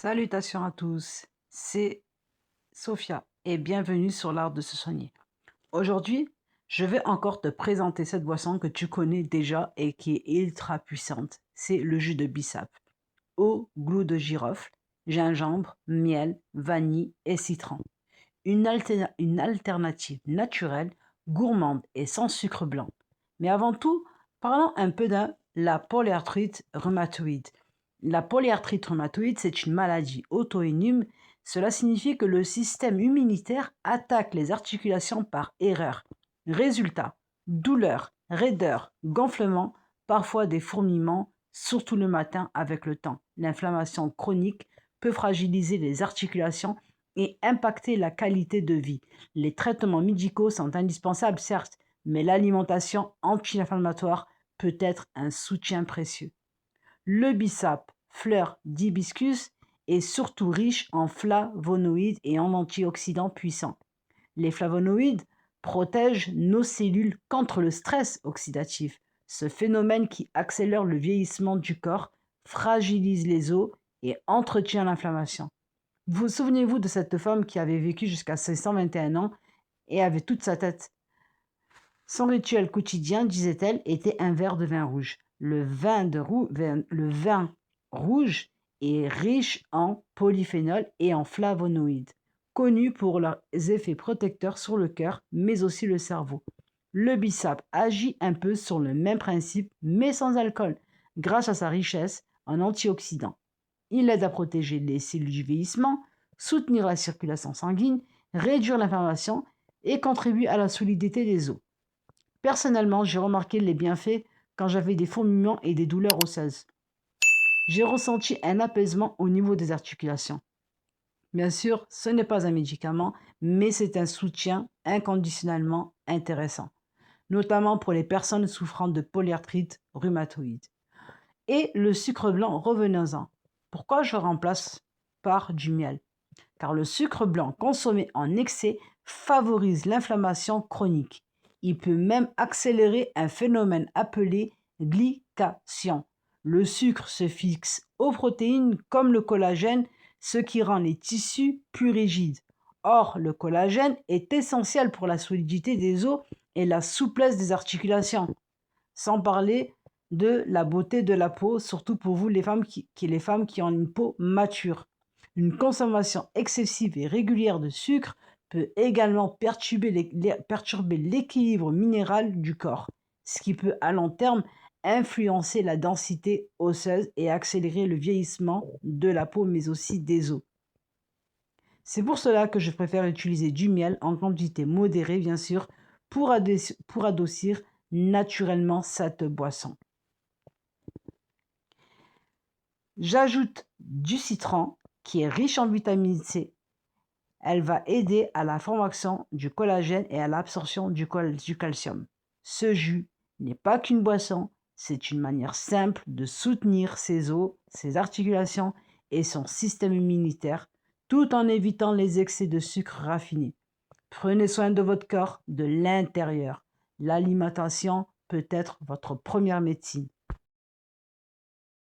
Salutations à tous, c'est Sophia et bienvenue sur l'art de se soigner. Aujourd'hui, je vais encore te présenter cette boisson que tu connais déjà et qui est ultra puissante. C'est le jus de bissap. Eau, glou de girofle, gingembre, miel, vanille et citron. Une alternative naturelle, gourmande et sans sucre blanc. Mais avant tout, parlons un peu de la polyarthrite rhumatoïde. La polyarthrite rhumatoïde, c'est une maladie auto-immune. Cela signifie que le système immunitaire attaque les articulations par erreur. Résultat, douleur, raideur, gonflement, parfois des fourmillements, surtout le matin avec le temps. L'inflammation chronique peut fragiliser les articulations et impacter la qualité de vie. Les traitements médicaux sont indispensables, certes, mais l'alimentation anti-inflammatoire peut être un soutien précieux. Le bissap, fleur d'hibiscus, est surtout riche en flavonoïdes et en antioxydants puissants. Les flavonoïdes protègent nos cellules contre le stress oxydatif, ce phénomène qui accélère le vieillissement du corps, fragilise les os et entretient l'inflammation. Vous souvenez-vous de cette femme qui avait vécu jusqu'à ses 121 ans et avait toute sa tête. Son rituel quotidien, disait-elle, était un verre de vin rouge. Le vin rouge est riche en polyphénol et en flavonoïdes, connu pour leurs effets protecteurs sur le cœur, mais aussi le cerveau. Le bissap agit un peu sur le même principe, mais sans alcool, grâce à sa richesse en antioxydants. Il aide à protéger les cellules du vieillissement, soutenir la circulation sanguine, réduire l'inflammation et contribue à la solidité des os. Personnellement, j'ai remarqué les bienfaits quand j'avais des fourmillements et des douleurs osseuses. J'ai ressenti un apaisement au niveau des articulations. Bien sûr, ce n'est pas un médicament, mais c'est un soutien inconditionnellement intéressant, notamment pour les personnes souffrant de polyarthrite rhumatoïde. Et le sucre blanc, revenons-en. Pourquoi je remplace par du miel? Car le sucre blanc consommé en excès favorise l'inflammation chronique. Il peut même accélérer un phénomène appelé glycation. Le sucre se fixe aux protéines comme le collagène, ce qui rend les tissus plus rigides. Or, le collagène est essentiel pour la solidité des os et la souplesse des articulations. Sans parler de la beauté de la peau, surtout pour vous les femmes qui ont une peau mature. Une consommation excessive et régulière de sucre peut également perturber l'équilibre minéral du corps, ce qui peut à long terme influencer la densité osseuse et accélérer le vieillissement de la peau mais aussi des os. C'est pour cela que je préfère utiliser du miel en quantité modérée bien sûr pour adoucir naturellement cette boisson. J'ajoute du citron qui est riche en vitamine C. Elle va aider à la formation du collagène et à l'absorption du calcium. Ce jus n'est pas qu'une boisson, c'est une manière simple de soutenir ses os, ses articulations et son système immunitaire, tout en évitant les excès de sucre raffiné. Prenez soin de votre corps de l'intérieur. L'alimentation peut être votre première médecine.